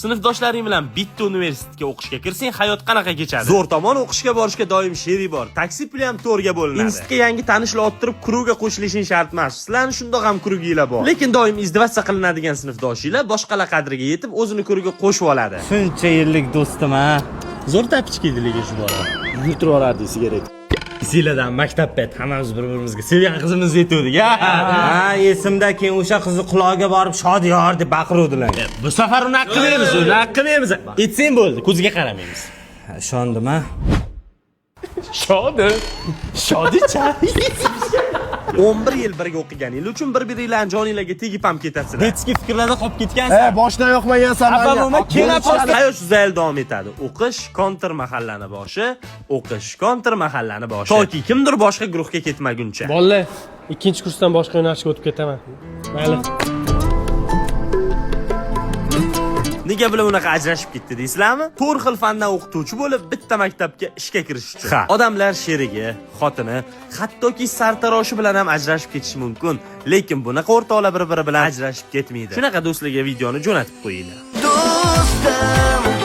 Sinfdoshlaring bilan bitta universitetga o'qishga kirsang, hayot qanaqa kechadi? Zo'r tomon o'qishga borishga doim sherik bor. Taksi puli ham to'rga bo'linadi. Institutga yangi tanishlar o'ttirib, krugga qo'shilishing shart emas. Sizlarning shundoq ham kruginglar bor. Lekin doim izdivasiya qilinadigan sinfdoshinglar boshqalar qadriga yetib, o'zini krugiga qo'shib oladi. Shuncha yillik do'stim ha. Zo'r tapichka edi lekin shu bola. Yurtirib olardi sigaret. Sizlardan maktabda hammamiz bir-birimizga sevgan qizimizni aytdik. Ha, esimda keyin o'sha qizni quloqiga borib shodiyor deb baqiruvdilar. Bu safar uni qilmaymiz. Aytsang bo'ldi, ko'ziga qaramaymiz. Ishondim ha. Shodicha. 11 yil birga o'qiganingiz uchun bir-biringlarning joninglarga tegib ham ketasizlar. Betski fikrlarda qolib ketgansiz. Boshdan yoqmagan sanani. Hayot zayl davom etadi. O'qish kontir mahallani boshi, o'qish kontir mahallani boshi. Toki kimdir boshqa guruhga ketmaguncha. Bolalar, ikkinchi kursdan boshqa yo'nalishga o'tib ketaman. Mayli. Nega bilan unaqa ajrashib ketdi deysizlarmi? 4 xil fandan o'qituvchi bo'lib, bitta maktabga ishga kirish uchun. Odamlar sherigi, xotini, hattoki sartaroshi bilan ham ajrashib ketishi mumkin, lekin bunaqa o'rtoqlar bir-biri bilan ajrashib ketmaydi. Shunaqa do'stlarga videoni jo'natib qo'yinglar. Do'stim